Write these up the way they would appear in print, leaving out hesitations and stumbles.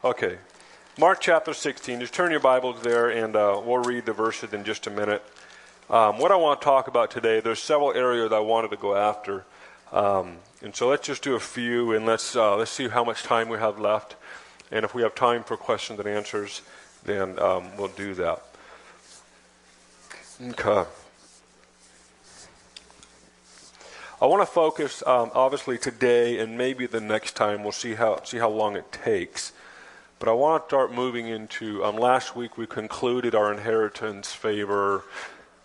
Okay, Mark chapter 16. Just turn your Bibles there, and we'll read the verses in just a minute. What I want to talk about today, there's several areas I wanted to go after, and so let's just do a few, and let's see how much time we have left, and if we have time for questions and answers, then we'll do that. Okay. I want to focus, obviously today, and maybe the next time. We'll see how long it takes. But I want to start moving into, last week we concluded our inheritance, favor,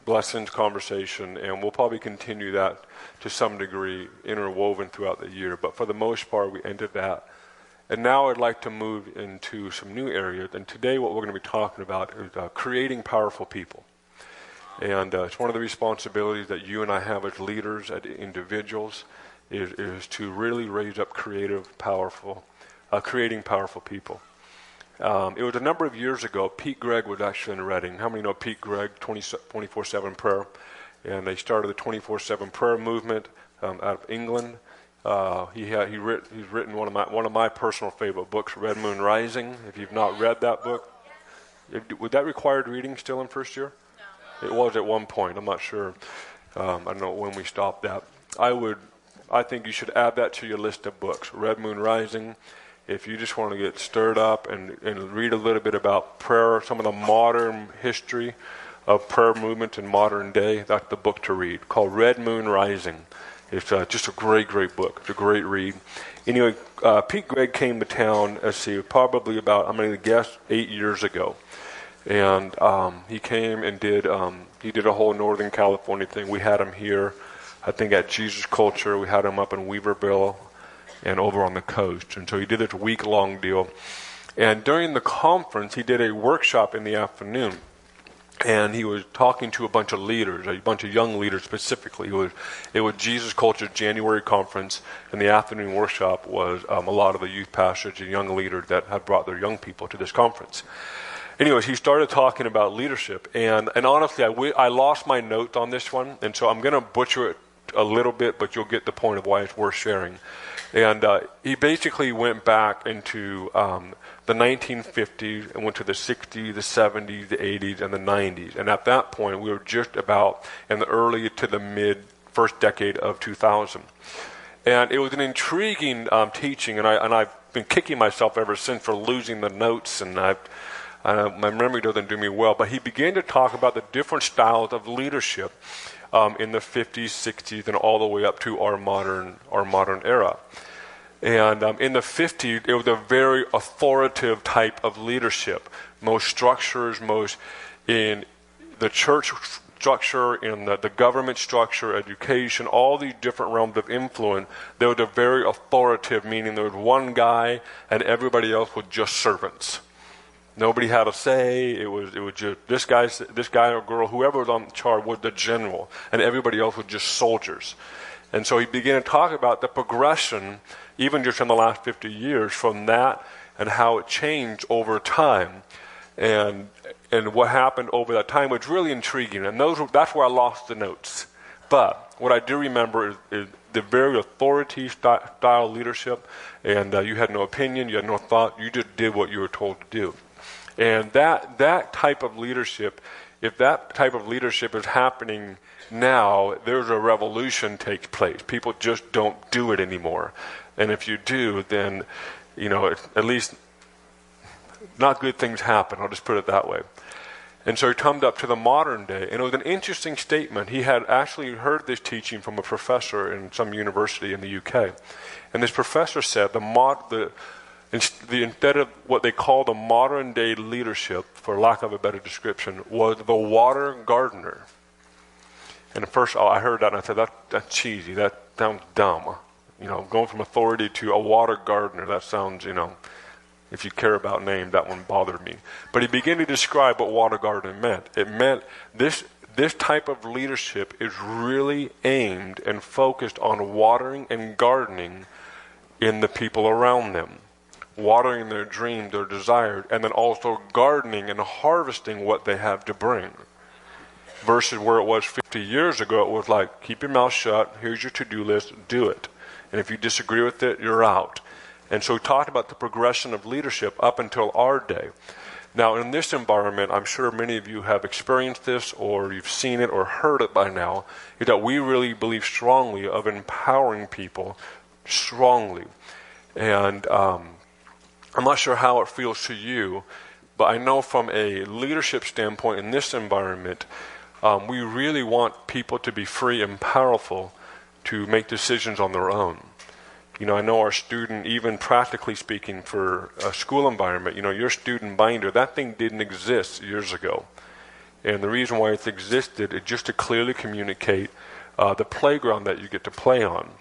blessings conversation, and we'll probably continue that to some degree, interwoven throughout the year. But for the most part, we ended that. And now I'd like to move into some new areas. And today what we're going to be talking about is creating powerful people. And it's one of the responsibilities that you and I have as leaders, as individuals, is to really raise up creating powerful people. It was a number of years ago. Pete Greig was actually in Reading. How many know Pete Greig, 24/7 prayer? And they started the 24/7 prayer movement out of England. He's written one of my personal favorite books, Red Moon Rising. If you've not read that book, would that required reading still in first year? No. It was at one point. I'm not sure. I don't know when we stopped that. I think you should add that to your list of books. Red Moon Rising. If you just want to get stirred up and read a little bit about prayer, some of the modern history of prayer movement in modern day, that's the book to read, called Red Moon Rising. It's just a great, great book. It's a great read. Anyway, Pete Greig came to town, probably about, I'm going to guess, 8 years ago. And he came and did a whole Northern California thing. We had him here, I think at Jesus Culture. We had him up in Weaverville and over on the coast. And so he did this week-long deal. And during the conference, he did a workshop in the afternoon. And he was talking to a bunch of leaders, a bunch of young leaders specifically. It was Jesus Culture's January conference, and the afternoon workshop was a lot of the youth pastors and young leaders that had brought their young people to this conference. Anyways, he started talking about leadership. And honestly, I lost my notes on this one, and so I'm going to butcher it a little bit, but you'll get the point of why it's worth sharing. And he basically went back into the 1950s and went to the 60s, the 70s, the 80s, and the 90s. And at that point, we were just about in the early to the first decade of 2000. And it was an intriguing teaching, and I've been kicking myself ever since for losing the notes, and my memory doesn't do me well. But he began to talk about the different styles of leadership in the 50s, 60s, and all the way up to our modern era. And in the 50s, it was a very authoritative type of leadership. Most structures, in the church structure, in the government structure, education, all these different realms of influence, they were very authoritative, meaning there was one guy and everybody else was just servants. Nobody had a say. It was just this guy or girl, whoever was on charge was the general, and everybody else was just soldiers. And so he began to talk about the progression, even just in the last 50 years, from that and how it changed over time, and what happened over that time was really intriguing. And that's where I lost the notes. But what I do remember is the very authority style leadership, and you had no opinion, you had no thought, you just did what you were told to do. And that type of leadership, if that type of leadership is happening now, there's a revolution takes place. People just don't do it anymore. And if you do, then, at least not good things happen. I'll just put it that way. And so he come up to the modern day, and it was an interesting statement. He had actually heard this teaching from a professor in some university in the UK. And this professor said instead of what they call the modern day leadership, for lack of a better description, was the water gardener. And at first I heard that and I said, that's cheesy, that sounds dumb. Going from authority to a water gardener, that sounds, if you care about name, that one bothered me. But he began to describe what water gardener meant. It meant this type of leadership is really aimed and focused on watering and gardening in the people around them. Watering their dream, their desire, and then also gardening and harvesting what they have to bring. Versus where it was 50 years ago, it was like, keep your mouth shut, here's your to-do list, do it. And if you disagree with it, you're out. And so we talked about the progression of leadership up until our day. Now, in this environment, I'm sure many of you have experienced this or you've seen it or heard it by now, is that we really believe strongly of empowering people strongly. And I'm not sure how it feels to you, but I know from a leadership standpoint in this environment, we really want people to be free and powerful to make decisions on their own. You know, I know our student, even practically speaking for a school environment, you know, your student binder, that thing didn't exist years ago. And the reason why it's existed is just to clearly communicate the playground that you get to play on.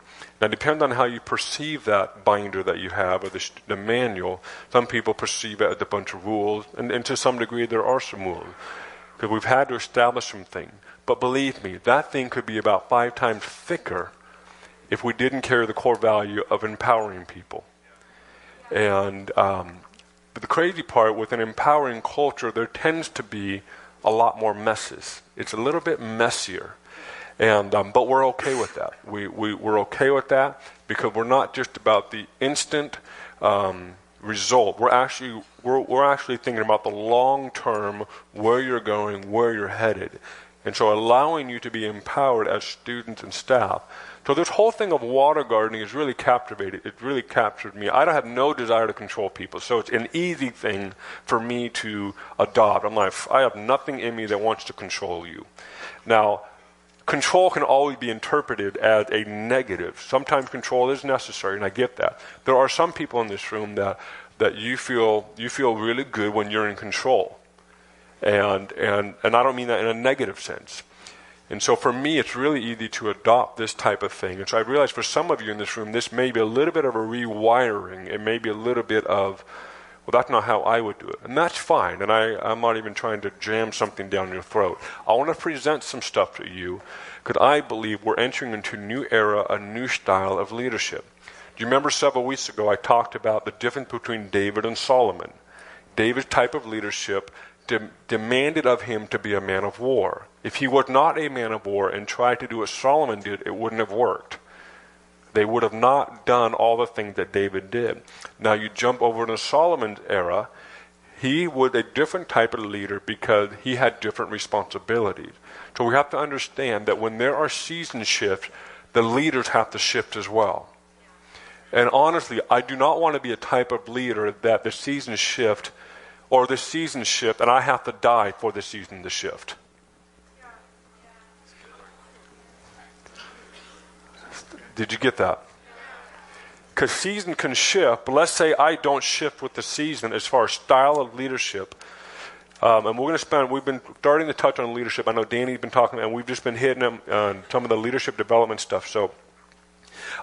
Now, depending on how you perceive that binder that you have or the manual, some people perceive it as a bunch of rules, and to some degree there are some rules, because we've had to establish some things. But believe me, that thing could be about 5 times thicker if we didn't carry the core value of empowering people. And but the crazy part, with an empowering culture, there tends to be a lot more messes. It's a little bit messier. And but we're okay with that. We're okay with that because we're not just about the instant result. We're actually thinking about the long term, where you're going, where you're headed. And so allowing you to be empowered as students and staff. So this whole thing of water gardening is really captivated. It really captured me. I don't have no desire to control people, so it's an easy thing for me to adopt. I'm like, I have nothing in me that wants to control you. Now, control can always be interpreted as a negative. Sometimes control is necessary, and I get that. There are some people in this room that you feel really good when you're in control. And I don't mean that in a negative sense. And so for me, it's really easy to adopt this type of thing. And so I realize for some of you in this room, this may be a little bit of a rewiring. It may be a little bit of, well, that's not how I would do it. And that's fine. And I'm not even trying to jam something down your throat. I want to present some stuff to you because I believe we're entering into a new era, a new style of leadership. Do you remember several weeks ago I talked about the difference between David and Solomon? David's type of leadership demanded of him to be a man of war. If he was not a man of war and tried to do what Solomon did, it wouldn't have worked. They would have not done all the things that David did. Now you jump over to Solomon's era, he was a different type of leader because he had different responsibilities. So we have to understand that when there are season shifts, the leaders have to shift as well. And honestly, I do not want to be a type of leader that the season shift or the season shift and I have to die for the season to shift. Did you get that? Because season can shift, but let's say I don't shift with the season as far as style of leadership. And we've been starting to touch on leadership. I know Danny's been talking, and we've just been hitting them on some of the leadership development stuff. So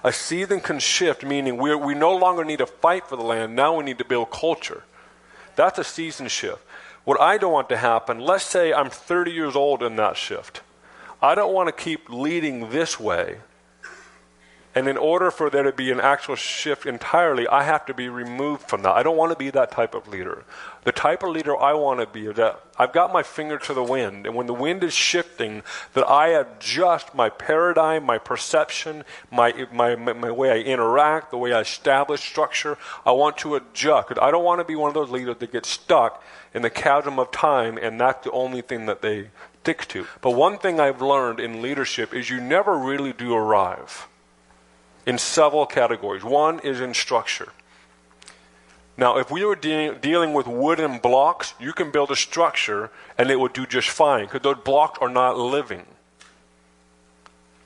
a season can shift, meaning we no longer need to fight for the land. Now we need to build culture. That's a season shift. What I don't want to happen, let's say I'm 30 years old in that shift. I don't want to keep leading this way. And in order for there to be an actual shift entirely, I have to be removed from that. I don't want to be that type of leader. The type of leader I want to be is that I've got my finger to the wind, and when the wind is shifting, that I adjust my paradigm, my perception, my way I interact, the way I establish structure. I want to adjust. I don't want to be one of those leaders that gets stuck in the chasm of time, and that's the only thing that they stick to. But one thing I've learned in leadership is you never really do arrive. In several categories. One is in structure. Now, if we were dealing with wooden blocks, you can build a structure and it would do just fine because those blocks are not living.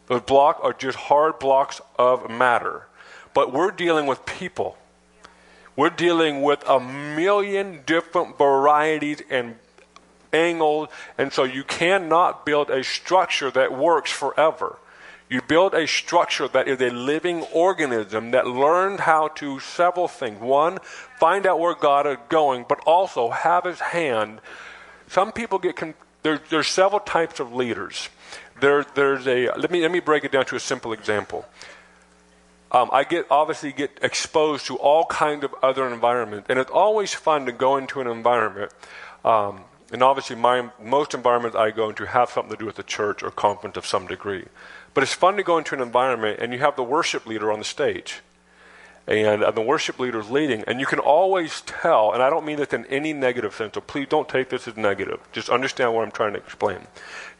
Those blocks are just hard blocks of matter. But we're dealing with people. We're dealing with a million different varieties and angles, and so you cannot build a structure that works forever. You build a structure that is a living organism that learned how to several things. One, find out where God is going, but also have his hand. Some people there's several types of leaders. Let me break it down to a simple example. I obviously get exposed to all kinds of other environments, and it's always fun to go into an environment. And obviously most environments I go into have something to do with the church or conference of some degree. But it's fun to go into an environment and you have the worship leader on the stage. and the worship leader is leading, and you can always tell, and I don't mean this in any negative sense, so please don't take this as negative. Just understand what I'm trying to explain.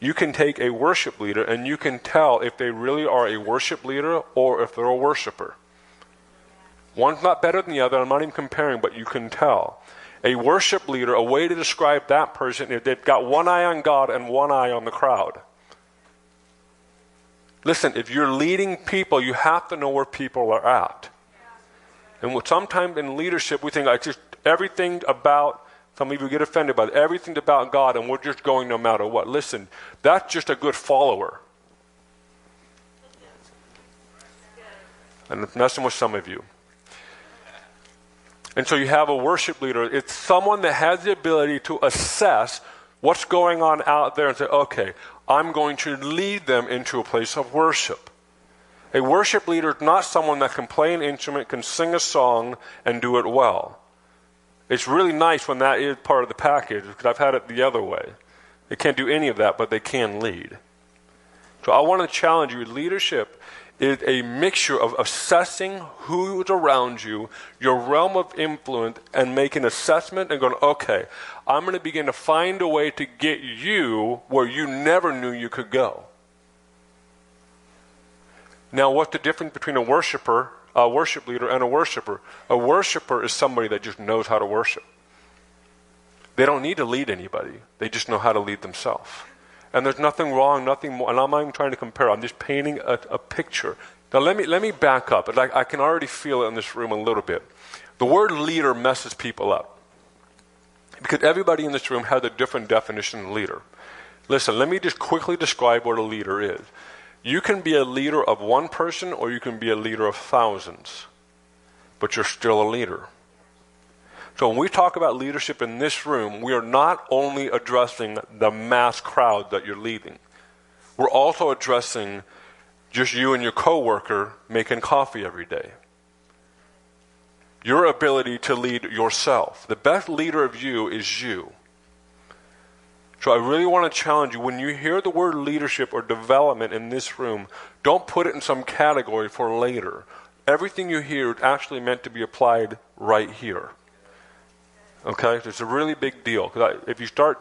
You can take a worship leader, and you can tell if they really are a worship leader or if they're a worshiper. One's not better than the other. I'm not even comparing, but you can tell. A worship leader, a way to describe that person is they've got one eye on God and one eye on the crowd. Listen, if you're leading people, you have to know where people are at. And sometimes in leadership, we think like just everything about, some of you get offended by it, everything's about God and we're just going no matter what. Listen, that's just a good follower. And it's messing with some of you. And so you have a worship leader. It's someone that has the ability to assess what's going on out there and say, okay, I'm going to lead them into a place of worship. A worship leader is not someone that can play an instrument, can sing a song, and do it well. It's really nice when that is part of the package, because I've had it the other way. They can't do any of that, but they can lead. So I want to challenge you. Leadership is a mixture of assessing who is around you, your realm of influence, and making an assessment and going, okay, I'm going to begin to find a way to get you where you never knew you could go. Now, what's the difference between a worship leader, and a worshiper? A worshiper is somebody that just knows how to worship. They don't need to lead anybody. They just know how to lead themselves. And there's nothing wrong, nothing more. And I'm not even trying to compare. I'm just painting a picture. Now, let me back up. I can already feel it in this room a little bit. The word leader messes people up. Because everybody in this room has a different definition of leader. Listen, let me just quickly describe what a leader is. You can be a leader of one person or you can be a leader of thousands. But you're still a leader. So when we talk about leadership in this room, we are not only addressing the mass crowd that you're leading. We're also addressing just you and your coworker making coffee every day. Your ability to lead yourself. The best leader of you is you. So I really want to challenge you, when you hear the word leadership or development in this room, don't put it in some category for later. Everything you hear is actually meant to be applied right here. Okay? It's a really big deal. Because if you start,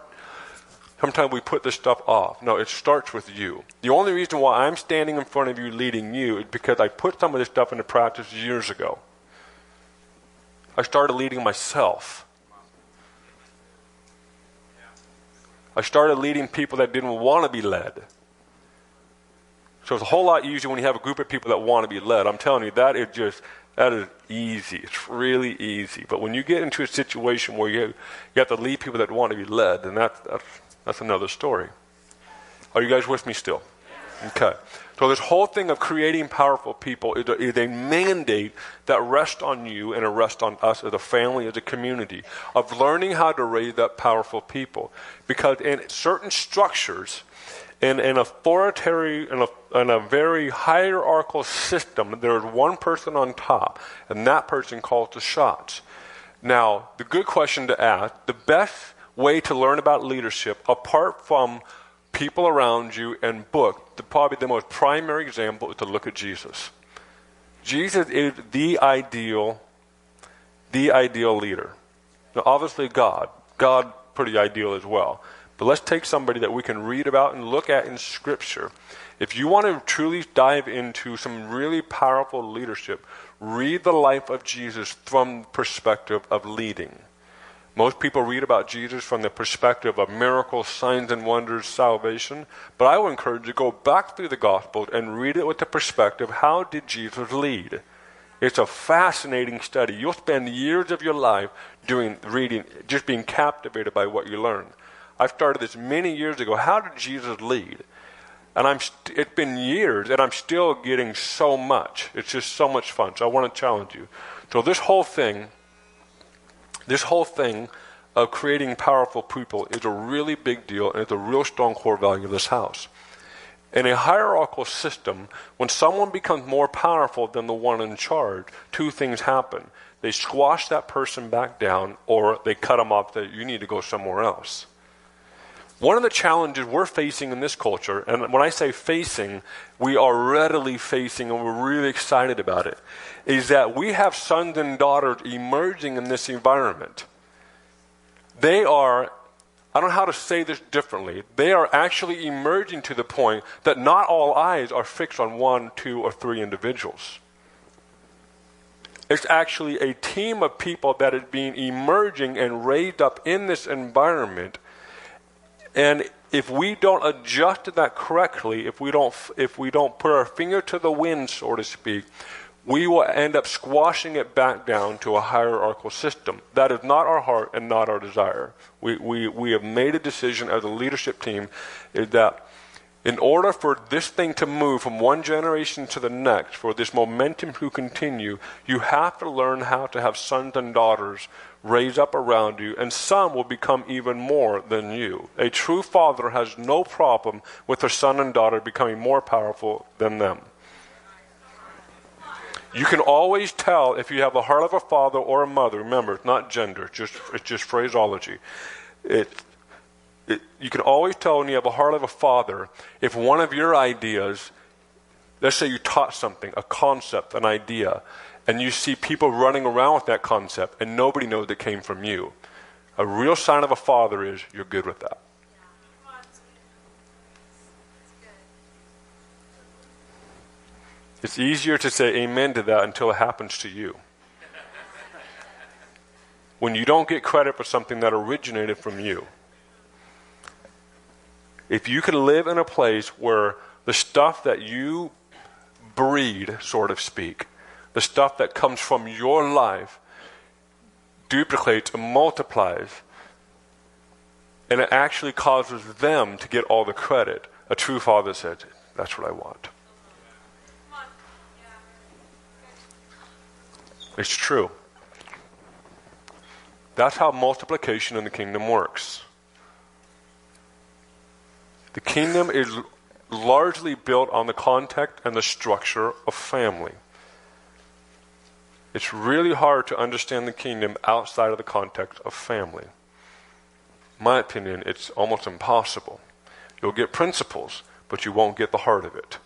sometimes we put this stuff off. No, it starts with you. The only reason why I'm standing in front of you leading you is because I put some of this stuff into practice years ago. I started leading myself. I started leading people that didn't want to be led. So it's a whole lot easier when you have a group of people that want to be led. I'm telling you, that is easy. It's really easy. But when you get into a situation where you have to lead people that want to be led, then that's another story. Are you guys with me still? Okay. So this whole thing of creating powerful people is a mandate that rests on you and it rests on us as a family, as a community, of learning how to raise up powerful people. Because in certain structures, in an authoritarian, in a very hierarchical system, there is one person on top, and that person calls the shots. Now, the good question to ask, the best way to learn about leadership, apart from people around you and book, probably the most primary example is to look at Jesus. Jesus is the ideal leader. Now, obviously God pretty ideal as well. But let's take somebody that we can read about and look at in Scripture. If you want to truly dive into some really powerful leadership, read the life of Jesus from the perspective of leading. Most people read about Jesus from the perspective of miracles, signs and wonders, salvation. But I would encourage you to go back through the Gospels and read it with the perspective, how did Jesus lead? It's a fascinating study. You'll spend years of your life reading, just being captivated by what you learn. I started this many years ago. How did Jesus lead? And it's been years, and I'm still getting so much. It's just so much fun. So I want to challenge you. So this whole thing of creating powerful people is a really big deal, and it's a real strong core value of this house. In a hierarchical system, when someone becomes more powerful than the one in charge, two things happen. They squash that person back down, or they cut them off that you need to go somewhere else. One of the challenges we're facing in this culture, and when I say facing, we are readily facing and we're really excited about it, is that we have sons and daughters emerging in this environment. They are, I don't know how to say this differently, they are actually emerging to the point that not all eyes are fixed on 1, 2, or 3 individuals. It's actually a team of people that is being emerging and raised up in this environment. And if we don't adjust to that correctly, if we don't put our finger to the wind, so to speak, we will end up squashing it back down to a hierarchical system. That is not our heart and not our desire. We have made a decision as a leadership team is that in order for this thing to move from one generation to the next, for this momentum to continue, you have to learn how to have sons and daughters raise up around you, and some will become even more than you. A true father has no problem with their son and daughter becoming more powerful than them. You can always tell if you have the heart of a father or a mother. Remember, it's not gender, it's just phraseology. You can always tell when you have a heart of a father if one of your ideas, let's say you taught something, a concept, an idea, and you see people running around with that concept and nobody knows it came from you. A real sign of a father is you're good with that. It's easier to say amen to that until it happens to you. When you don't get credit for something that originated from you. If you could live in a place where the stuff that you breed, so to speak, the stuff that comes from your life duplicates and multiplies, and it actually causes them to get all the credit, a true father said, that's what I want. It's true. That's how multiplication in the kingdom works. The kingdom is largely built on the context and the structure of family. It's really hard to understand the kingdom outside of the context of family. In my opinion, it's almost impossible. You'll get principles, but you won't get the heart of it.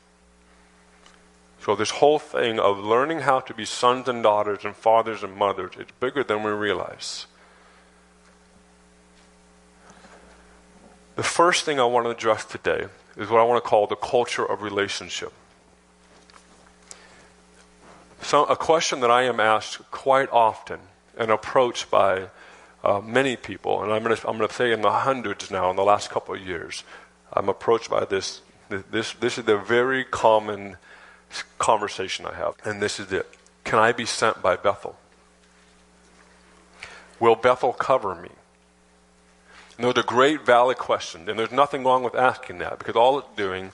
So this whole thing of learning how to be sons and daughters and fathers and mothers, it's bigger than we realize. The first thing I want to address today is what I want to call the culture of relationship. So a question that I am asked quite often and approached by many people, and I'm going to say in the hundreds now in the last couple of years, I'm approached by this. This is the very common conversation I have, and this is it. Can I be sent by Bethel? Will Bethel cover me? And those are great, valid questions, and there's nothing wrong with asking that, because all it's doing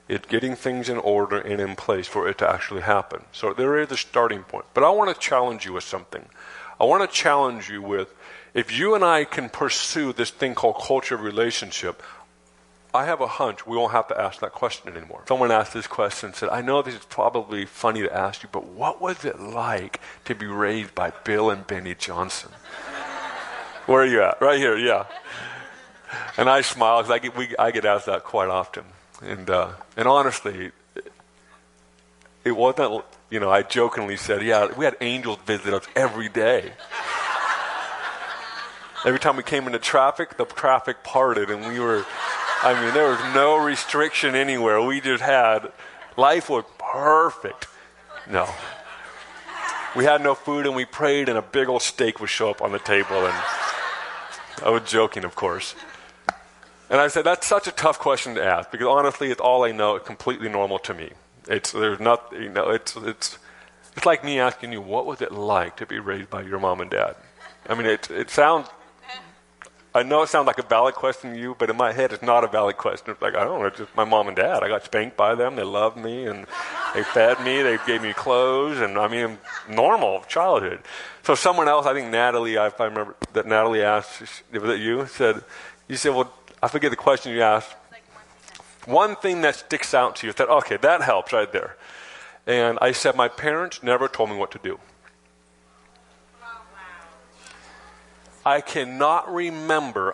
is getting things in order and in place for it to actually happen. So there is a starting point. But I want to challenge you with something. I want to challenge you with, if you and I can pursue this thing called culture of relationship, I have a hunch we won't have to ask that question anymore. Someone asked this question and said, I know this is probably funny to ask you, but what was it like to be raised by Bill and Benny Johnson? Where are you at? Right here, yeah. And I smile because I get asked that quite often. And honestly, it wasn't, I jokingly said, yeah, we had angels visit us every day. Every time we came into traffic, the traffic parted and there was no restriction anywhere. We just had, life was perfect. No. We had no food and we prayed and a big old steak would show up on the table, and I was joking, of course. And I said, that's such a tough question to ask, because honestly, it's all I know. It's completely normal to me. It's like me asking you, what was it like to be raised by your mom and dad? I mean, it sounds, I know it sounds like a valid question to you, but in my head, it's not a valid question. It's like, I don't know, it's just my mom and dad. I got spanked by them. They loved me, and they fed me. They gave me clothes, and normal childhood. So someone else, I think Natalie, if I remember that Natalie asked, was it you? You said, well, I forget the question you asked. One thing that sticks out to you, that okay, that helps right there. And I said, my parents never told me what to do. I can remember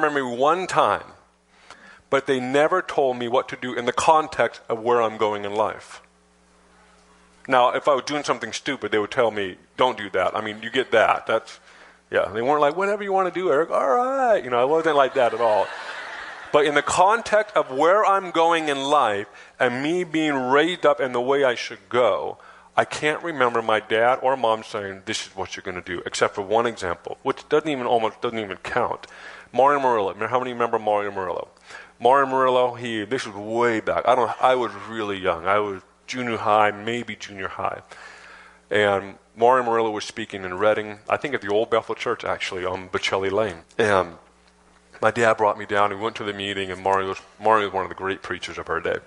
maybe one time but they never told me what to do in the context of where I'm going in life. Now, if I was doing something stupid, they would tell me, don't do that. I mean, you get that. They weren't like, whatever you want to do, Eric, all right. You know, it wasn't like that at all. But in the context of where I'm going in life and me being raised up in the way I should go, I can't remember my dad or mom saying, this is what you're going to do, except for one example, which almost doesn't even count. Mario Murillo. How many remember Mario Murillo? Mario Murillo, this was way back. I was really young. I was junior high, maybe junior high. And Mario Murillo was speaking in Reading, I think at the Old Bethel Church, actually, on Bocelli Lane. And my dad brought me down. We went to the meeting, and Mario was one of the great preachers of our day.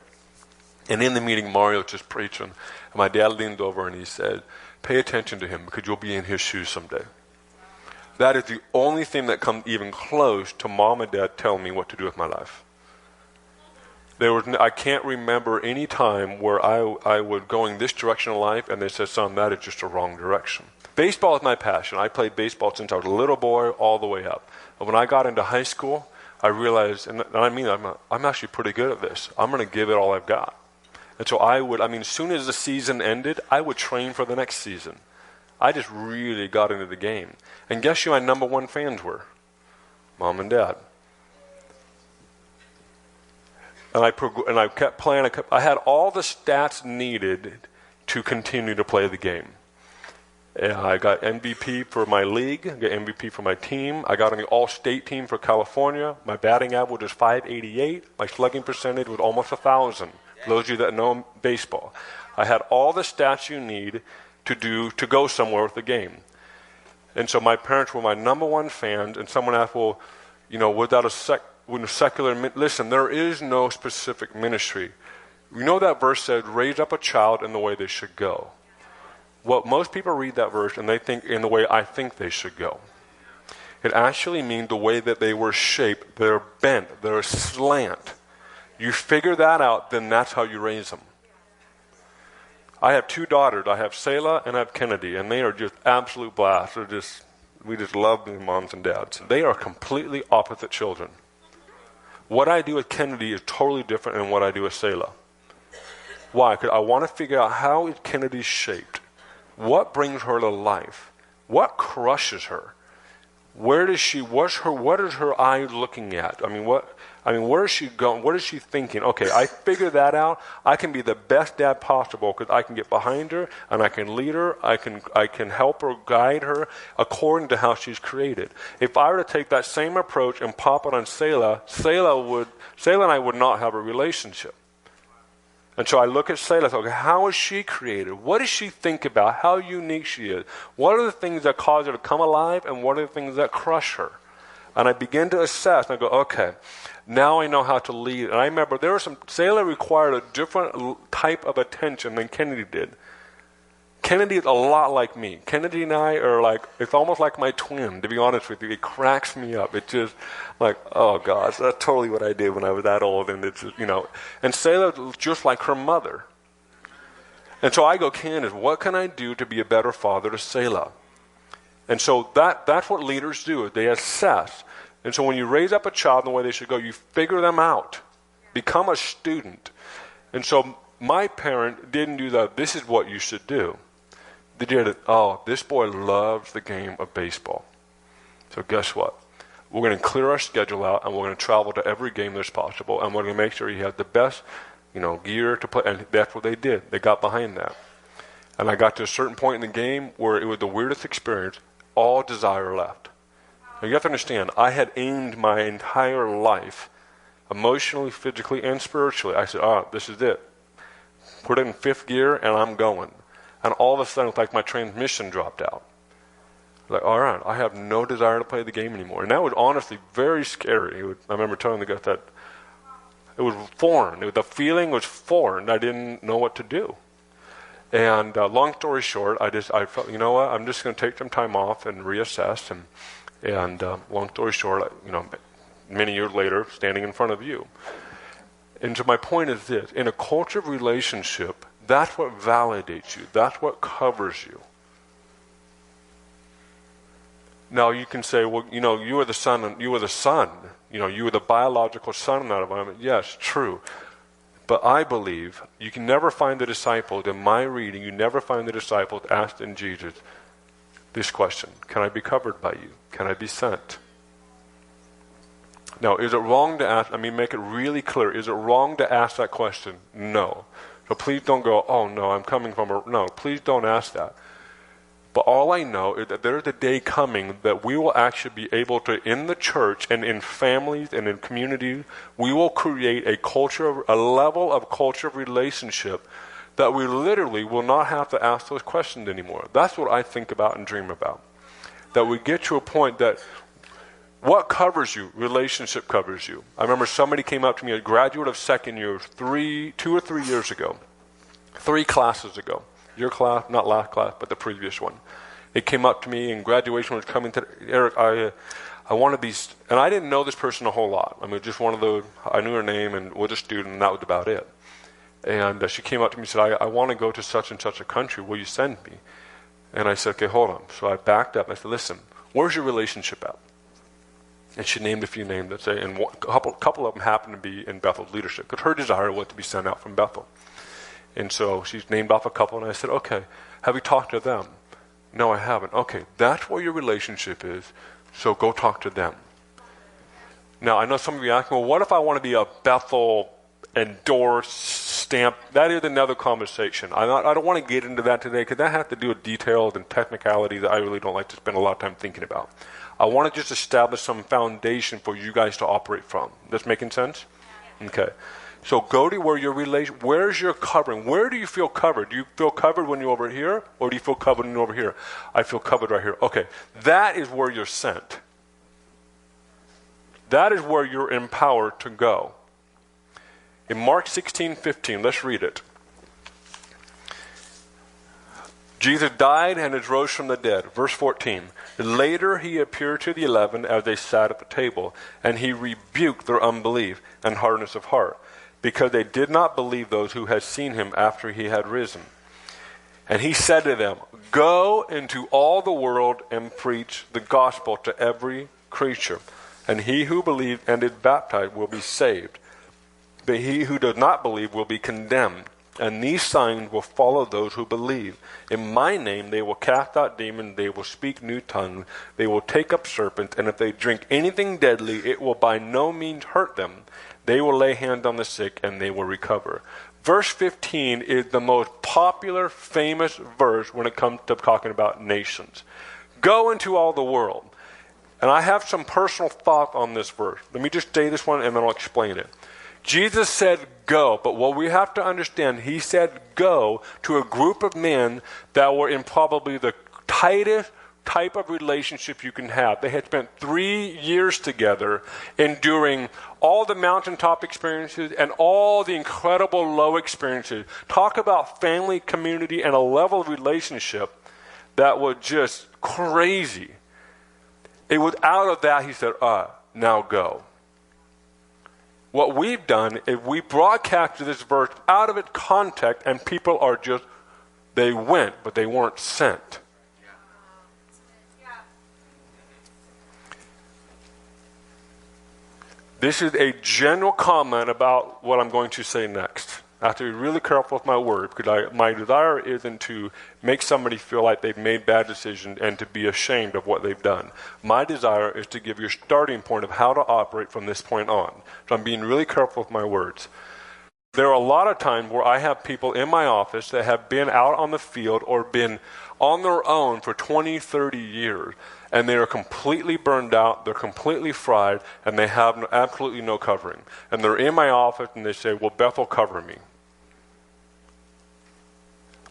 And in the meeting, Mario was just preaching. And my dad leaned over and he said, pay attention to him because you'll be in his shoes someday. That is the only thing that comes even close to mom and dad telling me what to do with my life. I can't remember any time where I was going this direction in life and they said, son, that is just a wrong direction. Baseball is my passion. I played baseball since I was a little boy all the way up. And when I got into high school, I realized, and I mean, I'm actually pretty good at this. I'm going to give it all I've got. And so as soon as the season ended, I would train for the next season. I just really got into the game. And guess who my number one fans were? Mom and Dad. And I kept playing. I had all the stats needed to continue to play the game. And I got MVP for my league. I got MVP for my team. I got on the all-state team for California. My batting average was .588. My slugging percentage was almost 1,000. For those of you that know baseball, I had all the stats you need to go somewhere with the game. And so my parents were my number one fans. And someone asked, well, without a secular, listen, there is no specific ministry. You know that verse said, raise up a child in the way they should go. Well, most people read that verse and they think in the way I think they should go. It actually means the way that they were shaped, they're bent, they're slant. You figure that out, then that's how you raise them. I have two daughters. I have Selah and I have Kennedy, and they are just absolute blasts. We just love being moms and dads. They are completely opposite children. What I do with Kennedy is totally different than what I do with Selah. Why? Because I want to figure out how is Kennedy shaped. What brings her to life? What crushes her? Where does she? What is her eye looking at? Where is she going? What is she thinking? Okay, I figured that out. I can be the best dad possible because I can get behind her and I can lead her. I can help her, guide her according to how she's created. If I were to take that same approach and pop it on Selah and I would not have a relationship. And so I look at Selah, okay, how is she created? What does she think about? How unique she is? What are the things that cause her to come alive, and what are the things that crush her? And I begin to assess, and I go, okay, now I know how to lead. And I remember Selah required a different type of attention than Kennedy did. Kennedy is a lot like me. Kennedy and I are it's almost like my twin, to be honest with you. It cracks me up. It's just like, oh gosh, that's totally what I did when I was that old. And it's just, and Selah was just like her mother. And so I go, Candace, what can I do to be a better father to Selah? And so that's what leaders do. They assess. And so when you raise up a child in the way they should go, you figure them out. Become a student. And so my parent didn't do that. This is what you should do. They did it. Oh, this boy loves the game of baseball. So guess what? We're going to clear our schedule out, and we're going to travel to every game there's possible, and we're going to make sure he has the best, gear to play. And that's what they did. They got behind that. And I got to a certain point in the game where it was the weirdest experience. All desire left. Now you have to understand, I had aimed my entire life, emotionally, physically, and spiritually. I said, this is it. Put it in fifth gear, and I'm going. And all of a sudden, it's like my transmission dropped out. Like, all right, I have no desire to play the game anymore. And that was honestly very scary. I remember telling the guy that it was foreign. The feeling was foreign. I didn't know what to do. And long story short, I felt, you know what, I'm just going to take some time off and reassess. And long story short, many years later, standing in front of you. And so my point is this. In a culture of relationship, that's what validates you. That's what covers you. Now you can say, well, you were the son, you were the biological son in that environment. Yes, true. But I believe you can never find the disciples, in my reading, you never find the disciples asking Jesus this question: can I be covered by you? Can I be sent? Now, is it wrong to ask? Make it really clear. Is it wrong to ask that question? No. So please don't go, oh no, I'm coming from a... No, please don't ask that. But all I know is that there's a day coming that we will actually be able to, in the church and in families and in communities, we will create a level of culture of relationship that we literally will not have to ask those questions anymore. That's what I think about and dream about. That we get to a point that what covers you? Relationship covers you. I remember somebody came up to me, a graduate of second year, 2 or 3 years ago, 3 classes ago. Your class, not last class, but the previous one. It came up to me, and graduation was coming to Eric. I wanted these, and I didn't know this person a whole lot. Just one of those. I knew her name and was a student, and that was about it. And she came up to me and said, I want to go to such and such a country. Will you send me? And I said, okay, hold on. So I backed up and I said, listen, where's your relationship at? And she named a few names, let's say, and a couple of them happened to be in Bethel's leadership, because her desire was to be sent out from Bethel. And so she's named off a couple, and I said, okay, have you talked to them? No, I haven't. Okay, that's where your relationship is, so go talk to them. Now, I know some of you are asking, well, what if I want to be a Bethel endorsed stamp? That is another conversation. I don't want to get into that today, because that has to do with details and technicality that I really don't like to spend a lot of time thinking about. I want to just establish some foundation for you guys to operate from. This making sense? Okay. So go to where your where's your covering? Where do you feel covered? Do you feel covered when you're over here, or do you feel covered when you're over here? I feel covered right here. Okay. That is where you're sent. That is where you're empowered to go. In Mark 16:15, let's read it. Jesus died and is rose from the dead. Verse 14. Later he appeared to the 11 as they sat at the table, and he rebuked their unbelief and hardness of heart, because they did not believe those who had seen him after he had risen. And he said to them, go into all the world and preach the gospel to every creature. And he who believes and is baptized will be saved, but he who does not believe will be condemned. And these signs will follow those who believe. In my name they will cast out demons, they will speak new tongues, they will take up serpents, and if they drink anything deadly, it will by no means hurt them. They will lay hands on the sick, and they will recover. Verse 15 is the most popular, famous verse when it comes to talking about nations. Go into all the world. And I have some personal thought on this verse. Let me just say this one, and then I'll explain it. Jesus said go, but what we have to understand, he said go to a group of men that were in probably the tightest type of relationship you can have. They had spent 3 years together, enduring all the mountaintop experiences and all the incredible low experiences. Talk about family, community, and a level of relationship that was just crazy. It was out of that he said, now go. What we've done is we broadcasted this verse out of its context, and people are just, they went, but they weren't sent. This is a general comment about what I'm going to say next. I have to be really careful with my word, because my desire isn't to make somebody feel like they've made bad decisions and to be ashamed of what they've done. My desire is to give you a starting point of how to operate from this point on. So I'm being really careful with my words. There are a lot of times where I have people in my office that have been out on the field or been on their own for 20, 30 years, and they are completely burned out, they're completely fried, and they have absolutely no covering. And they're in my office and they say, well, Bethel, cover me.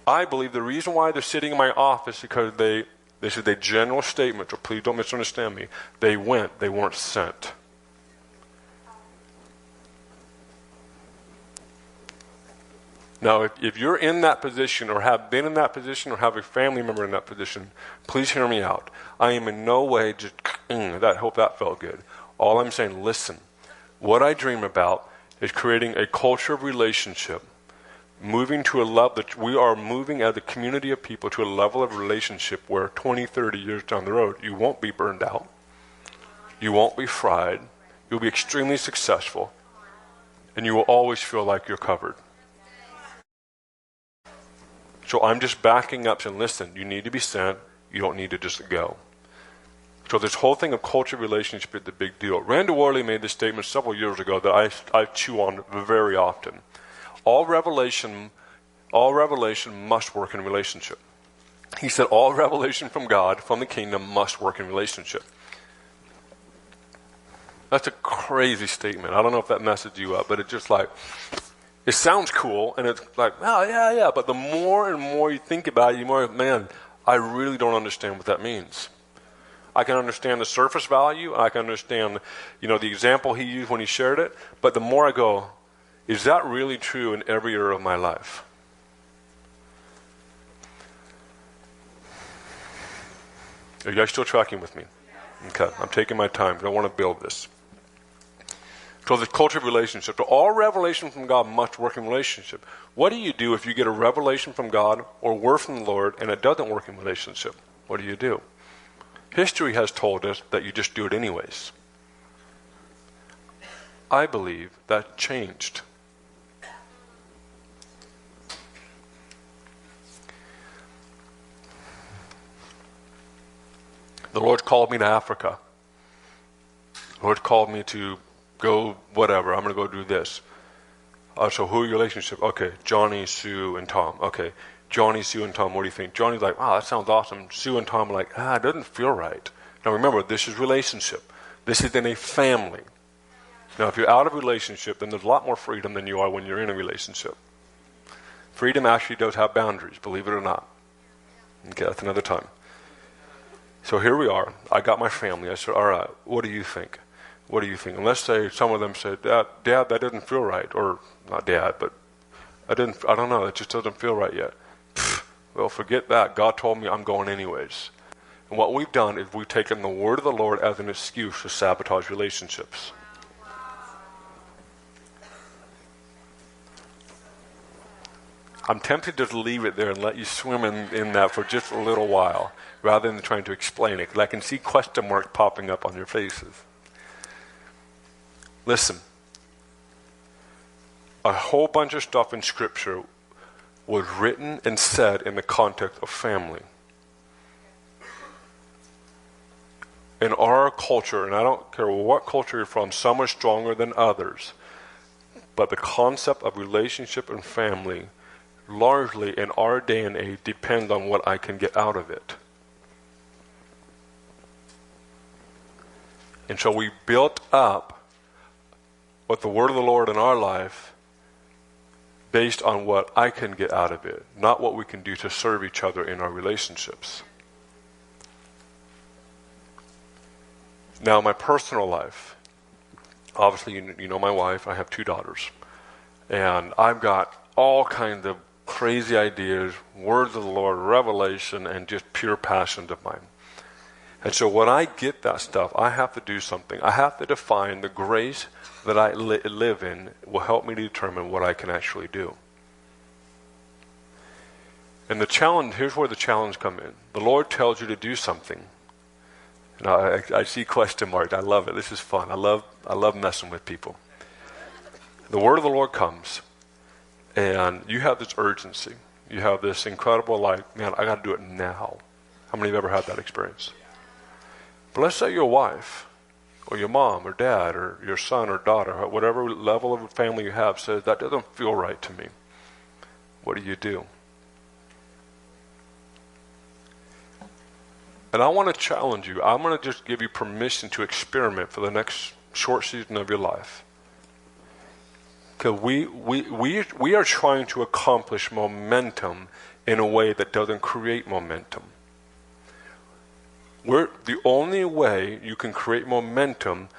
I believe the reason why they're sitting in my office is because this is a general statement, so please don't misunderstand me. They went, they weren't sent. Now, if you're in that position or have been in that position or have a family member in that position, please hear me out. I am in no way just, hope that felt good. All I'm saying, listen, what I dream about is creating a culture of relationship moving to a level that we are moving as a community of people to a level of relationship where 20, 30 years down the road, you won't be burned out. You won't be fried. You'll be extremely successful. And you will always feel like you're covered. So I'm just backing up and listen, you need to be sent. You don't need to just go. So this whole thing of culture relationship is the big deal. Randall Worley made this statement several years ago that I chew on very often. All revelation must work in relationship. He said all revelation from God, from the kingdom, must work in relationship. That's a crazy statement. I don't know if that messes you up, but it's just like, it sounds cool, and it's like, oh, yeah, but the more and more you think about it, you more, man, I really don't understand what that means. I can understand the surface value, I can understand, the example he used when he shared it, but the more I go, is that really true in every area of my life? Are you guys still tracking with me? Okay, I'm taking my time, but I want to build this. So the culture of relationship. So all revelation from God must work in relationship. What do you do if you get a revelation from God or word from the Lord and it doesn't work in relationship? What do? History has told us that you just do it anyways. I believe that changed. The Lord called me to Africa. The Lord called me to go whatever. I'm going to go do this. So who are your relationship? Okay, Johnny, Sue, and Tom. Okay, Johnny, Sue, and Tom, what do you think? Johnny's like, wow, that sounds awesome. Sue and Tom are like, it doesn't feel right. Now remember, this is relationship. This is in a family. Now if you're out of relationship, then there's a lot more freedom than you are when you're in a relationship. Freedom actually does have boundaries, believe it or not. Okay, that's another time. So here we are. I got my family. I said, all right, what do you think? What do you think? And let's say some of them said, Dad, that didn't feel right. Or, not Dad, but I don't know, it just doesn't feel right yet. Well, forget that. God told me I'm going anyways. And what we've done is we've taken the word of the Lord as an excuse to sabotage relationships. I'm tempted to just leave it there and let you swim in that for just a little while, rather than trying to explain it, because I can see question marks popping up on your faces. Listen, a whole bunch of stuff in Scripture was written and said in the context of family. In our culture, and I don't care what culture you're from, some are stronger than others, but the concept of relationship and family largely in our day and age depends on what I can get out of it. And so we built up with the word of the Lord in our life based on what I can get out of it, not what we can do to serve each other in our relationships. Now, my personal life, obviously you know my wife, I have 2 daughters, and I've got all kinds of crazy ideas, words of the Lord, revelation, and just pure passions of mine. And so when I get that stuff, I have to do something. I have to define the grace that I live in will help me to determine what I can actually do. And the challenge, here's where the challenge comes in. The Lord tells you to do something. And I see question marks. I love it. This is fun. I love messing with people. The word of the Lord comes, and you have this urgency. You have this incredible, man, I got to do it now. How many have ever had that experience? But let's say your wife, or your mom, or dad, or your son, or daughter, or whatever level of family you have says, that doesn't feel right to me. What do? And I want to challenge you. I'm going to just give you permission to experiment for the next short season of your life. Because we are trying to accomplish momentum in a way that doesn't create momentum. The only way you can create momentum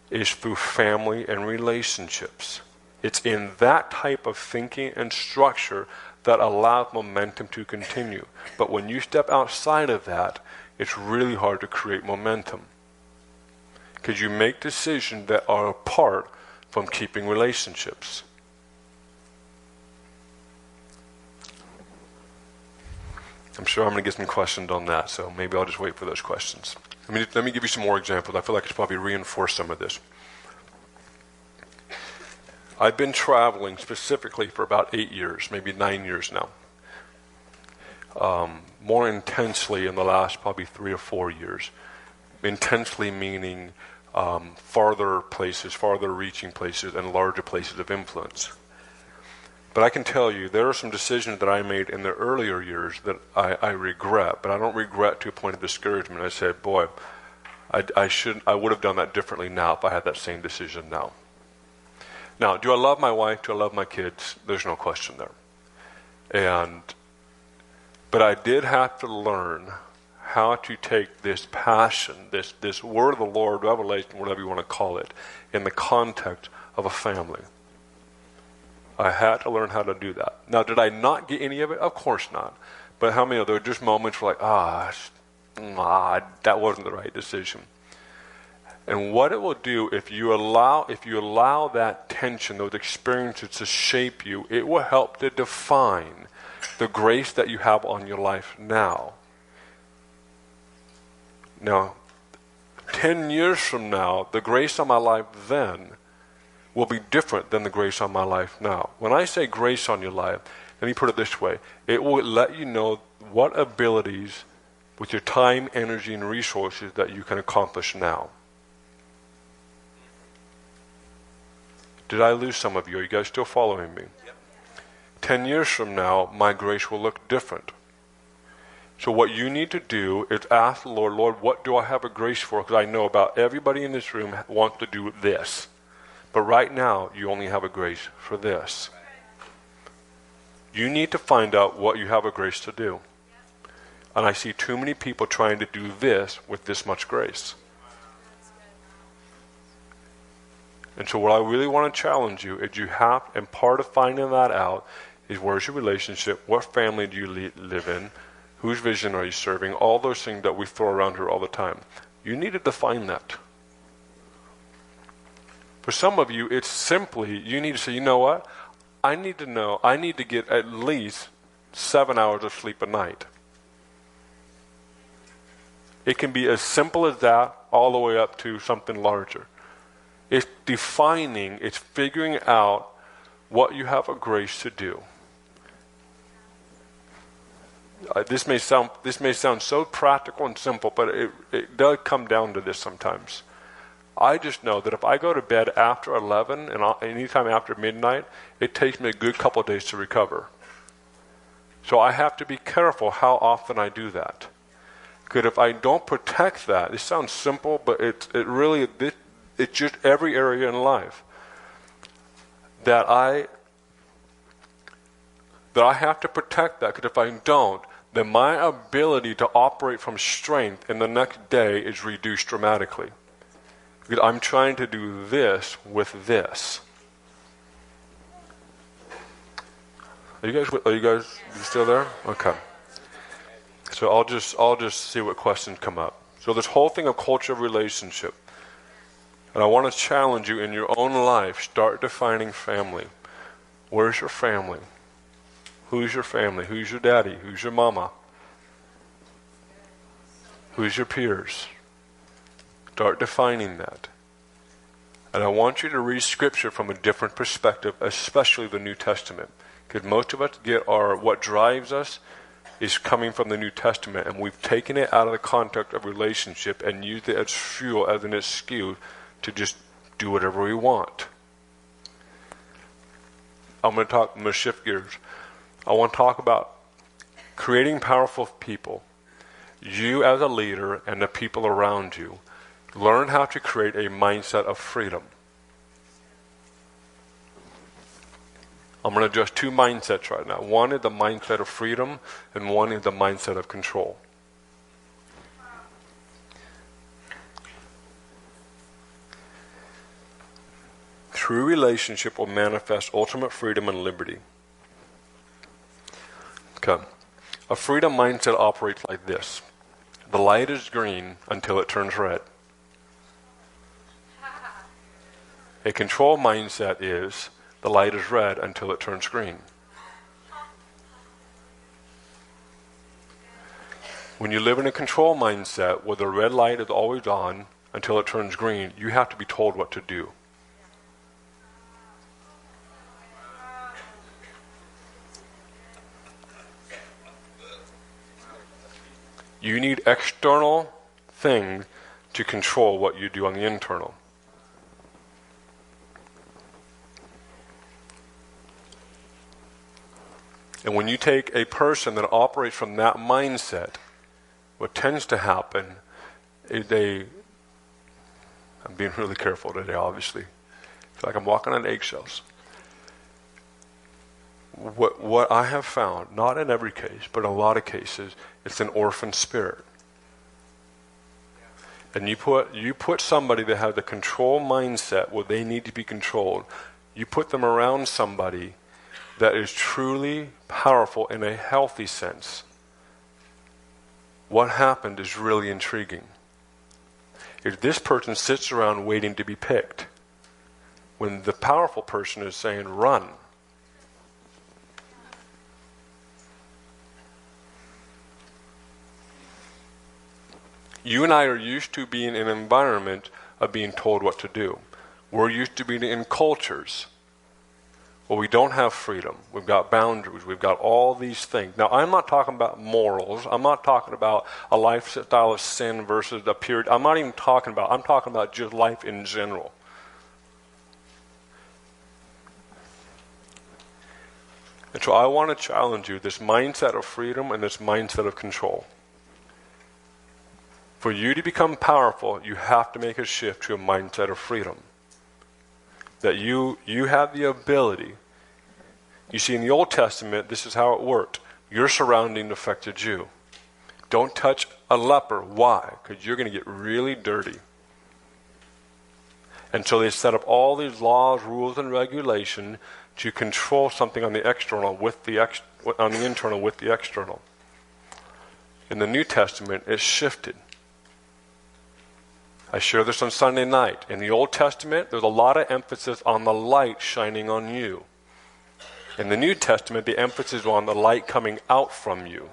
is through family and relationships. It's in that type of thinking and structure that allows momentum to continue. But when you step outside of that, it's really hard to create momentum. Because you make decisions that are apart from keeping relationships. I'm sure I'm going to get some questions on that, so maybe I'll just wait for those questions. Let me give you some more examples. I feel like I should probably reinforce some of this. I've been traveling specifically for about 8 years, maybe 9 years now. More intensely in the last probably 3 or 4 years. Intensely meaning farther places, farther reaching places, and larger places of influence. But I can tell you, there are some decisions that I made in the earlier years that I regret, but I don't regret to a point of discouragement. I said, boy, I would have done that differently now if I had that same decision now. Now, do I love my wife? Do I love my kids? There's no question there. But I did have to learn how to take this passion, this word of the Lord, revelation, whatever you want to call it, in the context of a family. I had to learn how to do that. Now, did I not get any of it? Of course not. But how many of there were just moments where that wasn't the right decision. And what it will do if you allow that tension, those experiences to shape you, it will help to define the grace that you have on your life now. Now, 10 years from now, the grace on my life then will be different than the grace on my life now. When I say grace on your life, let me put it this way. It will let you know what abilities with your time, energy, and resources that you can accomplish now. Did I lose some of you? Are you guys still following me? Yep. 10 years from now, my grace will look different. So what you need to do is ask the Lord, Lord, what do I have a grace for? Because I know about everybody in this room wants to do this. But right now, you only have a grace for this. You need to find out what you have a grace to do. And I see too many people trying to do this with this much grace. And so what I really want to challenge you is and part of finding that out is where's your relationship, what family do you live in, whose vision are you serving, all those things that we throw around here all the time. You need to define that. For some of you, it's simply, you need to say, you know what? I need to get at least 7 hours of sleep a night. It can be as simple as that all the way up to something larger. It's defining, it's figuring out what you have a grace to do. This may sound so practical and simple, but it does come down to this sometimes. I just know that if I go to bed after 11 and anytime after midnight, it takes me a good couple of days to recover. So I have to be careful how often I do that. Because if I don't protect that, it sounds simple, but it's just every area in life that I have to protect that. Because if I don't, then my ability to operate from strength in the next day is reduced dramatically. Because I'm trying to do this with this. Are you guys still there? Okay. So I'll just see what questions come up. So this whole thing of culture of relationship. And I want to challenge you in your own life, start defining family. Where's your family? Who's your family? Who's your daddy? Who's your mama? Who's your peers? Start defining that. And I want you to read Scripture from a different perspective, especially the New Testament. Because most of us what drives us is coming from the New Testament, and we've taken it out of the context of relationship and used it as fuel, as an excuse to just do whatever we want. I'm going to shift gears. I want to talk about creating powerful people. You as a leader and the people around you, learn how to create a mindset of freedom. I'm going to address two mindsets right now. One is the mindset of freedom, and one is the mindset of control. True relationship will manifest ultimate freedom and liberty. Okay. A freedom mindset operates like this. The light is green until it turns red. A control mindset is the light is red until it turns green. When you live in a control mindset where the red light is always on until it turns green, you have to be told what to do. You need external things to control what you do on the internal. And when you take a person that operates from that mindset, what tends to happen is I'm being really careful today, obviously. I feel like I'm walking on eggshells. What I have found, not in every case, but in a lot of cases, it's an orphan spirit. And you put somebody that has a control mindset where they need to be controlled, you put them around somebody that is truly powerful in a healthy sense. What happened is really intriguing. If this person sits around waiting to be picked, when the powerful person is saying, run. You and I are used to being in an environment of being told what to do. We're used to being in cultures where we don't have freedom. We've got boundaries. We've got all these things. Now, I'm not talking about morals. I'm not talking about a lifestyle of sin versus a period. I'm talking about just life in general. And so I want to challenge you, this mindset of freedom and this mindset of control. For you to become powerful, you have to make a shift to a mindset of freedom. That you have the ability. You see, in the Old Testament, this is how it worked. Your surrounding affected you. Don't touch a leper. Why? Because you're going to get really dirty. And so they set up all these laws, rules, and regulation to control something on the external on the internal with the external. In the New Testament, it shifted. I share this on Sunday night. In the Old Testament, there's a lot of emphasis on the light shining on you. In the New Testament, the emphasis is on the light coming out from you.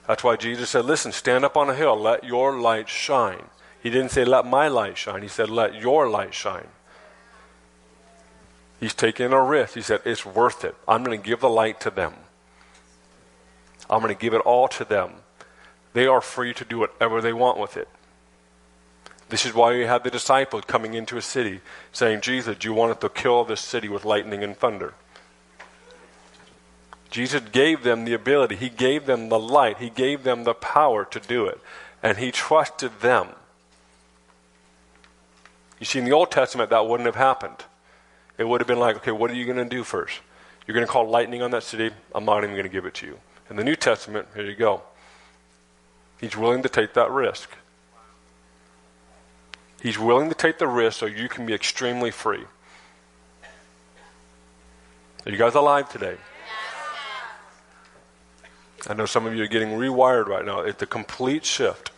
That's why Jesus said, listen, stand up on a hill, let your light shine. He didn't say, let my light shine. He said, let your light shine. He's taking a risk. He said, it's worth it. I'm going to give the light to them. I'm going to give it all to them. They are free to do whatever they want with it. This is why you have the disciples coming into a city saying, Jesus, do you want us to kill this city with lightning and thunder? Jesus gave them the ability. He gave them the light. He gave them the power to do it. And he trusted them. You see, in the Old Testament, that wouldn't have happened. It would have been like, okay, what are you going to do first? You're going to call lightning on that city? I'm not even going to give it to you. In the New Testament, here you go. He's willing to take that risk. He's willing to take the risk so you can be extremely free. Are you guys alive today? I know some of you are getting rewired right now. It's a complete shift.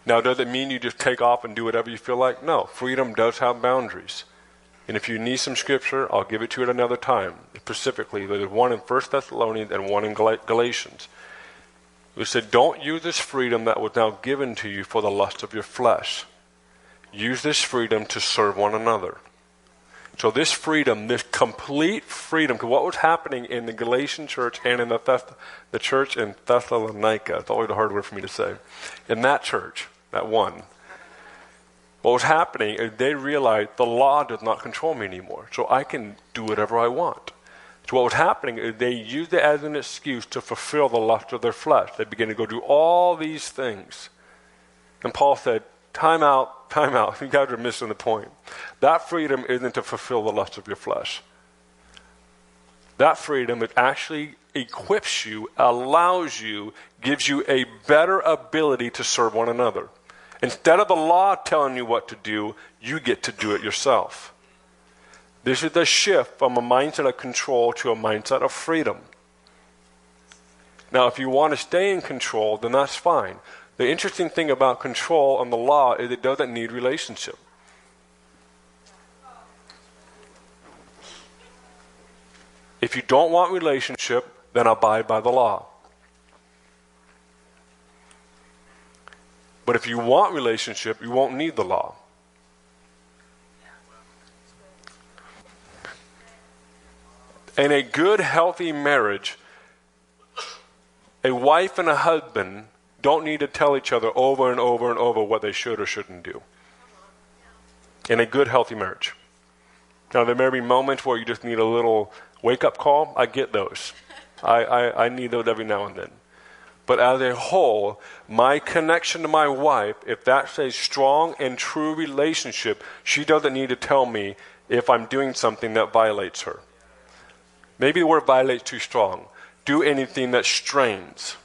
Now, does it mean you just take off and do whatever you feel like? No. Freedom does have boundaries. And if you need some scripture, I'll give it to you at another time. Specifically, there's one in 1 Thessalonians and one in Galatians. We said, don't use this freedom that was now given to you for the lust of your flesh. Use this freedom to serve one another. So this freedom, this complete freedom, because what was happening in the Galatian church and in the church in Thessalonica, it's always a hard word for me to say, in that church, that one, what was happening is they realized the law does not control me anymore, so I can do whatever I want. So what was happening is they used it as an excuse to fulfill the lust of their flesh. They began to go do all these things. And Paul said, time out, time out. You guys are missing the point. That freedom isn't to fulfill the lust of your flesh. That freedom, it actually equips you, allows you, gives you a better ability to serve one another. Instead of the law telling you what to do, you get to do it yourself. This is the shift from a mindset of control to a mindset of freedom. Now, if you want to stay in control, then that's fine. The interesting thing about control and the law is it doesn't need relationship. If you don't want relationship, then abide by the law. But if you want relationship, you won't need the law. In a good, healthy marriage, a wife and a husband don't need to tell each other over and over and over what they should or shouldn't do. In a good, healthy marriage. Now, there may be moments where you just need a little wake-up call. I get those. I need those every now and then. But as a whole, my connection to my wife, if that's a strong and true relationship, she doesn't need to tell me if I'm doing something that violates her. Maybe the word violates too strong. Do anything that strains.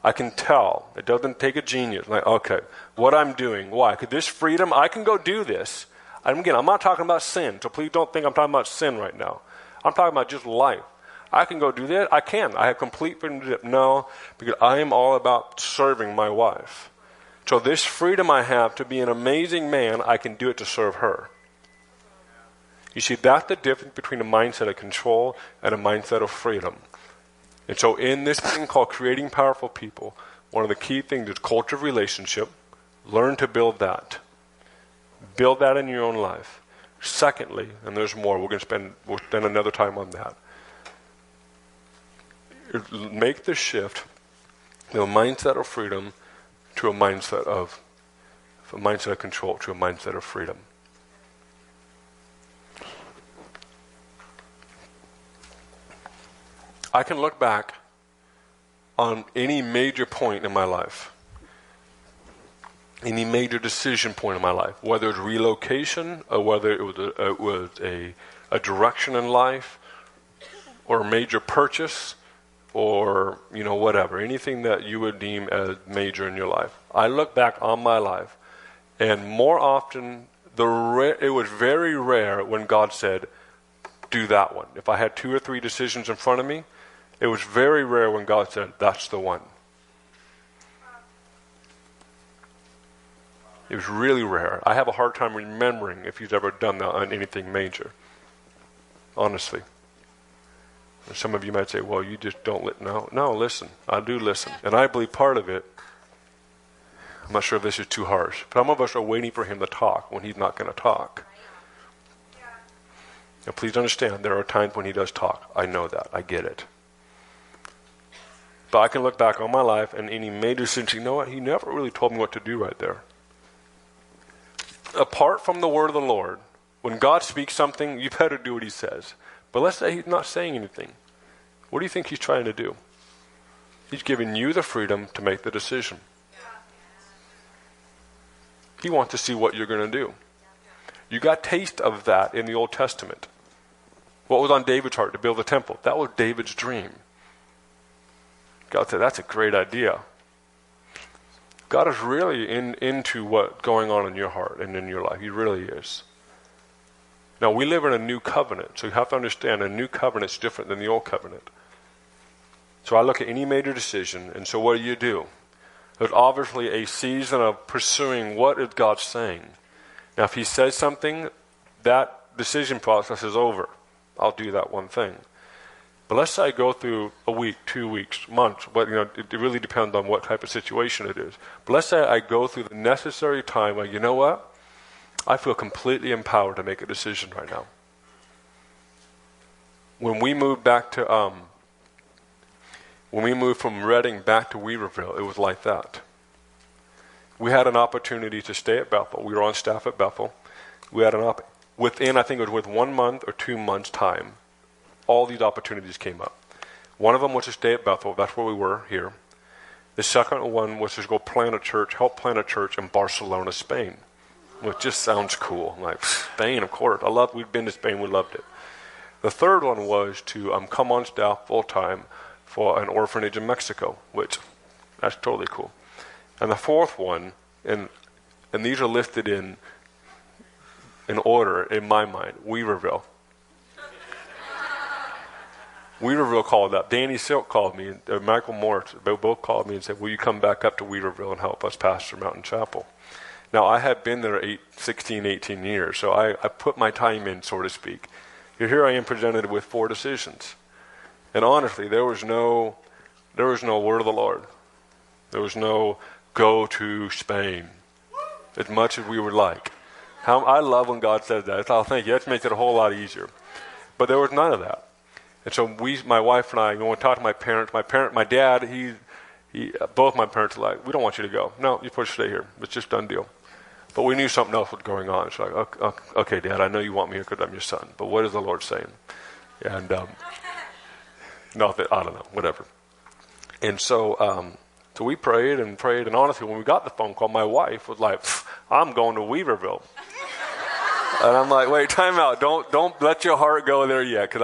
I can tell. It doesn't take a genius. Like, okay, what I'm doing. Why? Because this freedom, I can go do this. And again, I'm not talking about sin, so please don't think I'm talking about sin right now. I'm talking about just life. I can go do that. I can. I have complete freedom to do it. No, because I am all about serving my wife. So this freedom I have to be an amazing man, I can do it to serve her. You see, that's the difference between a mindset of control and a mindset of freedom. And so in this thing called creating powerful people, one of the key things is culture of relationship. Learn to build that. Build that in your own life. Secondly, and there's more, we'll spend another time on that. Make the shift from a mindset of freedom to a mindset of control to a mindset of freedom. I can look back on any major point in my life, any major decision point in my life, whether it's relocation or whether it was a direction in life or a major purchase or, whatever, anything that you would deem as major in your life. I look back on my life, and more often, it was very rare when God said, do that one. If I had 2 or 3 decisions in front of me, it was very rare when God said, that's the one. It was really rare. I have a hard time remembering if he's ever done that on anything major. Honestly. And some of you might say, well, you just don't listen. No, listen. I do listen. And I believe part of it, I'm not sure if this is too harsh, but some of us are waiting for him to talk when he's not going to talk. Now, please understand, there are times when he does talk. I know that. I get it. But I can look back on my life and any major decision, you know what? He never really told me what to do right there. Apart from the word of the Lord, when God speaks something, you better do what he says. But let's say he's not saying anything. What do you think he's trying to do? He's giving you the freedom to make the decision. He wants to see what you're going to do. You got taste of that in the Old Testament. What was on David's heart? To build the temple. That was David's dream. God said, that's a great idea. God is really into what's going on in your heart and in your life. He really is. Now, we live in a new covenant, so you have to understand a new covenant is different than the old covenant. So I look at any major decision, and so what do? There's obviously a season of pursuing what is God saying. Now, if he says something, that decision process is over. I'll do that one thing. But let's say I go through a week, 2 weeks, months, but it really depends on what type of situation it is. But let's say I go through the necessary time where, you know what? I feel completely empowered to make a decision right now. When we moved from Reading back to Weaverville, it was like that. We had an opportunity to stay at Bethel. We were on staff at Bethel. We had within, I think it was with 1 month or 2 months' time, all these opportunities came up. One of them was to stay at Bethel. That's where we were here. The second one was to go help plant a church in Barcelona, Spain, which just sounds cool. I'm like, Spain, of course. We've been to Spain. We loved it. The third one was to come on staff full-time for an orphanage in Mexico, which that's totally cool. And the fourth one, and these are listed in order in my mind, Weaverville. Weaverville called up. Danny Silk called me, and Michael Morris, they both called me and said, will you come back up to Weaverville and help us pastor Mountain Chapel? Now, I had been there 16, 18 years, so I put my time in, so to speak. Here I am presented with 4 decisions. And honestly, there was no word of the Lord. There was no go to Spain, as much as we would like. I love when God says that. Oh, thank you. That makes it a whole lot easier. But there was none of that. And so my wife and I, when we talked to my parents, my dad, both my parents were like, we don't want you to go. No, you're supposed to stay here. It's just done deal. But we knew something else was going on. It's like, okay, Dad, I know you want me here because I'm your son. But what is the Lord saying? And I don't know, whatever. And so we prayed. And honestly, when we got the phone call, my wife was like, I'm going to Weaverville. And I'm like, wait, time out. Don't let your heart go there yet, because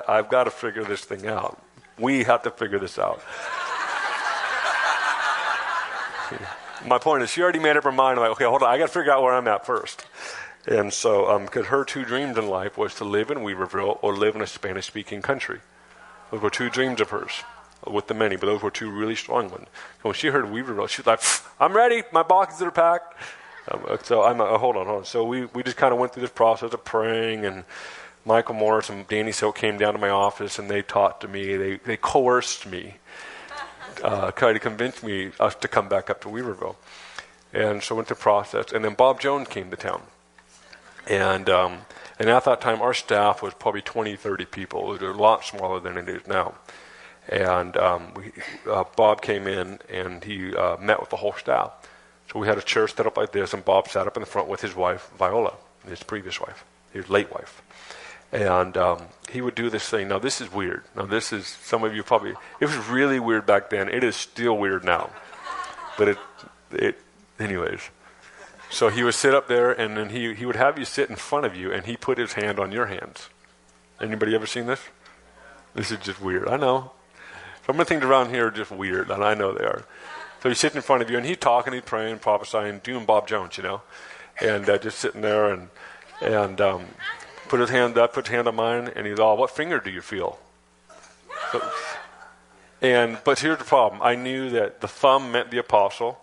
I've got to figure this thing out. We have to figure this out. My point is, she already made up her mind. I'm like, okay, hold on. I got to figure out where I'm at first. And so, because her two dreams in life was to live in Weaverville or live in a Spanish-speaking country. Those were two dreams of hers, with the many, but those were two really strong ones. So when she heard Weaverville, she was like, I'm ready. My boxes are packed. So I'm hold on. So we just kind of went through this process of praying, and Michael Morris and Danny Silk came down to my office, and they talked to me. They coerced me, tried to convince us to come back up to Weaverville. And so went through the process. And then Bob Jones came to town. And at that time, our staff was probably 20, 30 people. It was a lot smaller than it is now. And Bob came in, and he met with the whole staff. So we had a chair set up like this, and Bob sat up in the front with his wife, Viola, his previous wife, his late wife. And he would do this thing. Now, this is weird. Now, this is, some of you probably, it was really weird back then. It is still weird now. But anyways. So he would sit up there, and then he would have you sit in front of you, and he put his hand on your hands. Anybody ever seen this? This is just weird. I know. Some of the things around here are just weird, and I know they are. So he's sitting in front of you, and he's talking, he's praying, prophesying, doing Bob Jones, and just sitting there and put his hand up, put his hand on mine, and he's all, what finger do you feel? But here's the problem. I knew that the thumb meant the apostle,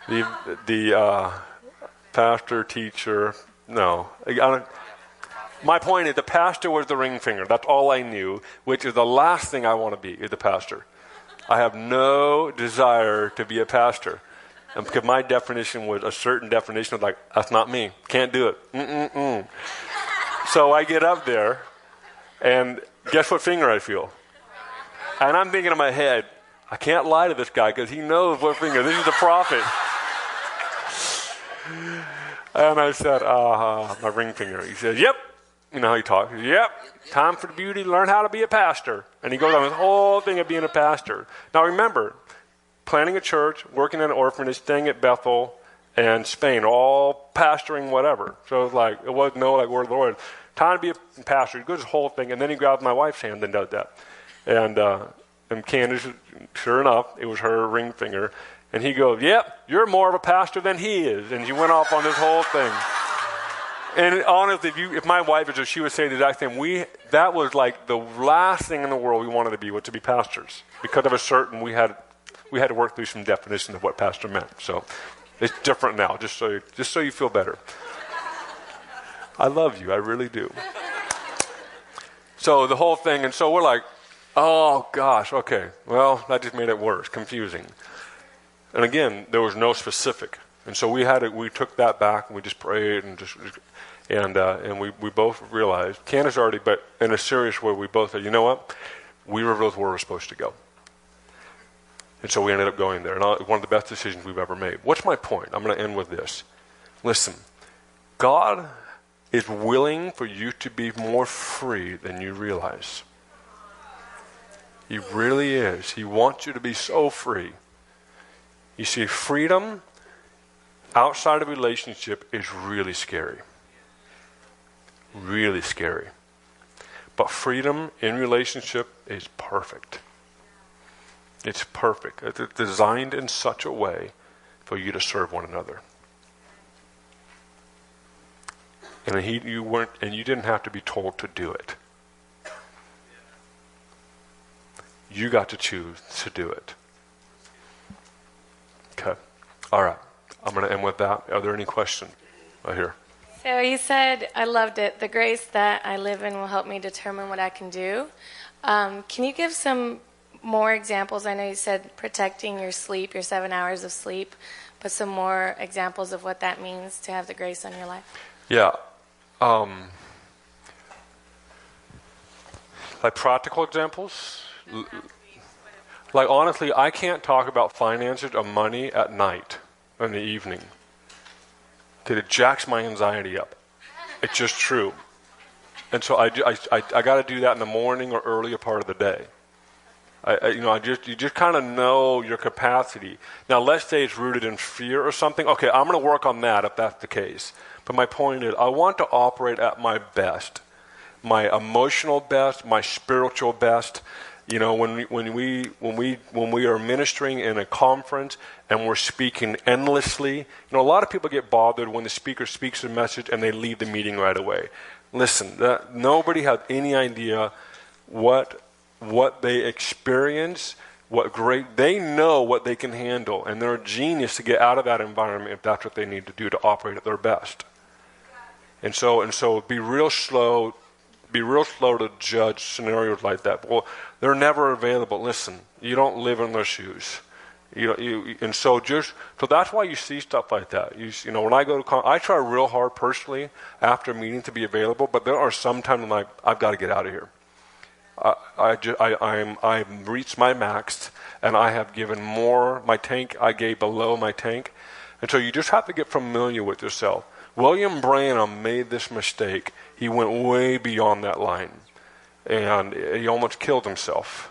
the pastor, teacher, no. My point is the pastor was the ring finger. That's all I knew, which is the last thing I want to be, is the pastor. I have no desire to be a pastor. And because my definition was a certain definition of like, that's not me. Can't do it. So I get up there, and guess what finger I feel? And I'm thinking in my head, I can't lie to this guy because he knows what finger. This is the prophet. And I said, my ring finger. He said, yep. You know how he talks. Yep. Time for the beauty to learn how to be a pastor. And he goes on this whole thing of being a pastor. Now remember, planning a church, working in an orphanage, staying at Bethel, and Spain, all pastoring whatever. So it wasn't no word of the Lord. Time to be a pastor. He goes this whole thing, and then he grabs my wife's hand and does that. And Candace, sure enough, it was her ring finger. And he goes, yep, you're more of a pastor than he is. And she went off on this whole thing. And honestly, if my wife was, she would say the exact same. That was like the last thing in the world we wanted to be, was to be pastors. Because of a certain, we had to work through some definition of what pastor meant. So it's different now, just so you feel better. I love you, I really do. So the whole thing, and so we're like, oh gosh, okay, well, that just made it worse, confusing. And again, there was no specific. And so we took that back, and we just prayed, and we both realized, Candace already, but in a serious way, we both said, you know what? We were both where we're supposed to go. And so we ended up going there. And one of the best decisions we've ever made. What's my point? I'm going to end with this. Listen, God is willing for you to be more free than you realize. He really is. He wants you to be so free. You see, freedom outside of relationship is really scary. Really scary. But freedom in relationship is perfect. It's perfect. It's designed in such a way for you to serve one another. And you didn't have to be told to do it. You got to choose to do it. Okay. All right. I'm going to end with that. Are there any questions right here? So you said, I loved it, the grace that I live in will help me determine what I can do. Can you give some more examples? I know you said protecting your sleep, your 7 hours of sleep, but some more examples of what that means to have the grace on your life. Yeah. Like practical examples? Like honestly, I can't talk about finances or money at night in the evening. Okay, it jacks my anxiety up. It's just true. And so I got to do that in the morning or earlier part of the day. You just kind of know your capacity. Now, let's say it's rooted in fear or something. Okay, I'm going to work on that if that's the case. But my point is, I want to operate at my best, my emotional best, my spiritual best. You know, when we are ministering in a conference and we're speaking endlessly, you know, a lot of people get bothered when the speaker speaks a message and they leave the meeting right away. Listen, nobody has any idea what they experience, they know what they can handle, and they're a genius to get out of that environment if that's what they need to do to operate at their best. And so be real slow to judge scenarios like that. Well, they're never available. Listen, you don't live in their shoes. So that's why you see stuff like that. You know, when I go to I try real hard personally after a meeting to be available, but there are some times when I've got to get out of here. I've reached my max, and I have given more. My tank, I gave below my tank, and so you just have to get familiar with yourself. William Branham made this mistake. He went way beyond that line, and he almost killed himself,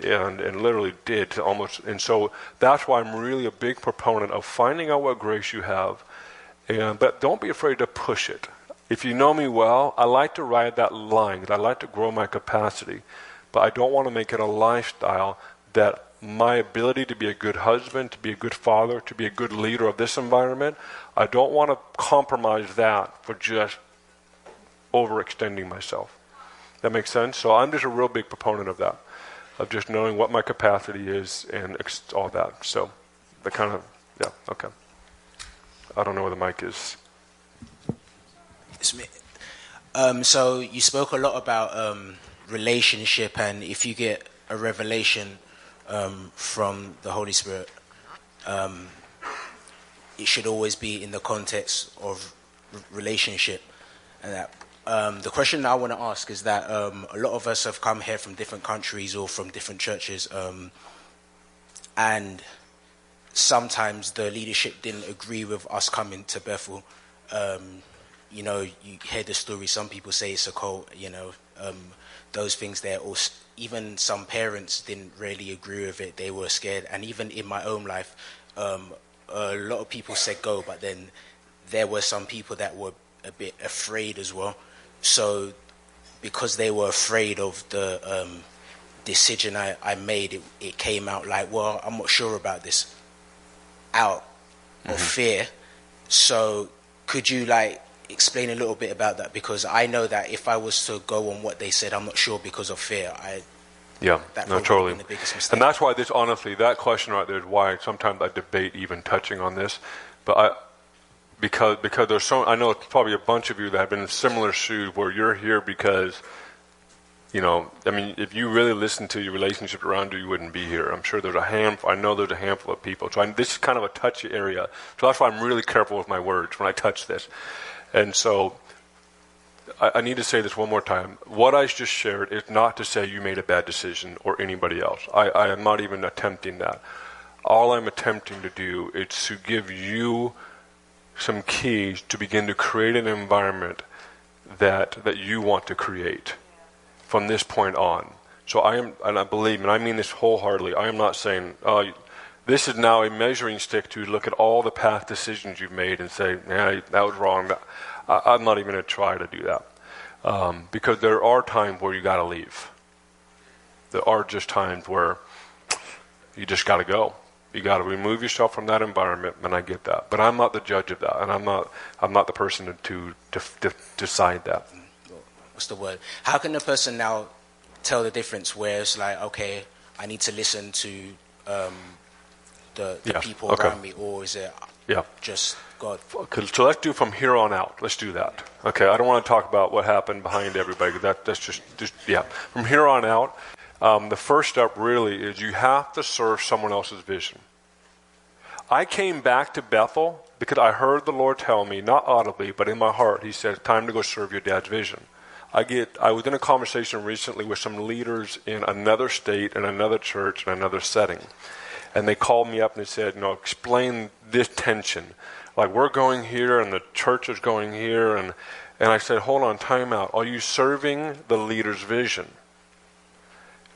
and literally did almost. And so that's why I'm really a big proponent of finding out what grace you have, but don't be afraid to push it. If you know me well, I like to ride that line. I like to grow my capacity, but I don't want to make it a lifestyle that my ability to be a good husband, to be a good father, to be a good leader of this environment, I don't want to compromise that for just overextending myself. That makes sense? So I'm just a real big proponent of that, of just knowing what my capacity is and all that. So the kind of, yeah, okay. I don't know where the mic is. It's me. So you spoke a lot about relationship, and if you get a revelation from the Holy Spirit, it should always be in the context of relationship. And that the question I want to ask is that a lot of us have come here from different countries or from different churches, and sometimes the leadership didn't agree with us coming to Bethel. You know, you hear the story, some people say it's a cult, you know, those things there, or even some parents didn't really agree with it, they were scared. And even in my own life, a lot of people said go, but then there were some people that were a bit afraid as well. So because they were afraid of the decision I made, it came out like, well, I'm not sure about this, out of fear. So could you explain a little bit about that? Because I know that if I was to go on what they said, I'm not sure because of fear. Totally. The biggest mistake. And that's why that question right there is why sometimes I debate even touching on this. But because there's I know it's probably a bunch of you that have been in similar shoes where you're here because, you know, I mean, if you really listen to your relationship around you, you wouldn't be here. I'm sure there's a handful of people. So this is kind of a touchy area. So that's why I'm really careful with my words when I touch this. And so I need to say this one more time. What I just shared is not to say you made a bad decision or anybody else. I am not even attempting that. All I'm attempting to do is to give you some keys to begin to create an environment that you want to create from this point on. So and I believe, and I mean this wholeheartedly, I am not saying, this is now a measuring stick to look at all the past decisions you've made and say, yeah, that was wrong. I'm not even going to try to do that. Because there are times where you got to leave. There are just times where you just got to go. You got to remove yourself from that environment, and I get that. But I'm not the judge of that, and I'm not the person to decide that. What's the word? How can a person now tell the difference where it's like, okay, I need to listen to the Yeah, people okay. around me, or is it Yeah. just God? Okay, so let's do from here on out. Let's do that. Okay, I don't want to talk about what happened behind everybody. That's just yeah. From here on out, the first step really is you have to serve someone else's vision. I came back to Bethel because I heard the Lord tell me, not audibly, but in my heart, he said, time to go serve your dad's vision. I was in a conversation recently with some leaders in another state, in another church, in another setting. And they called me up and they said, explain this tension. Like, we're going here and the church is going here. And I said, hold on, time out. Are you serving the leader's vision?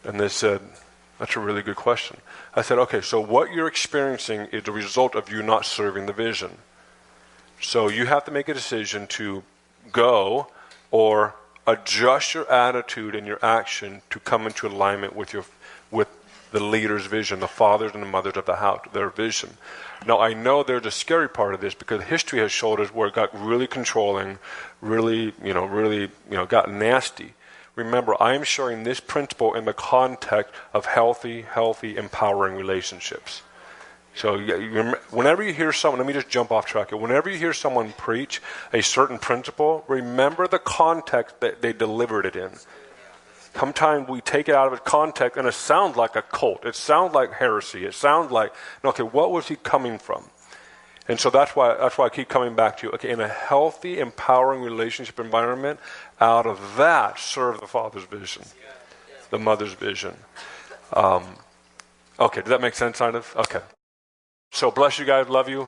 And they said, that's a really good question. I said, okay, so what you're experiencing is the result of you not serving the vision. So you have to make a decision to go or adjust your attitude and your action to come into alignment with the leader's vision, the fathers and the mothers of the house, their vision. Now, I know there's a scary part of this because history has showed us where it got really controlling, really got nasty. Remember, I am sharing this principle in the context of healthy, empowering relationships. So whenever you hear someone, let me just jump off track here. Whenever you hear someone preach a certain principle, remember the context that they delivered it in. Sometimes we take it out of its context and it sounds like a cult. It sounds like heresy. It sounds like, okay, what was he coming from? And so that's why I keep coming back to you. Okay, in a healthy, empowering relationship environment, out of that, serve the father's vision, the mother's vision. Okay, does that make sense, kind of? Okay. So bless you guys. Love you.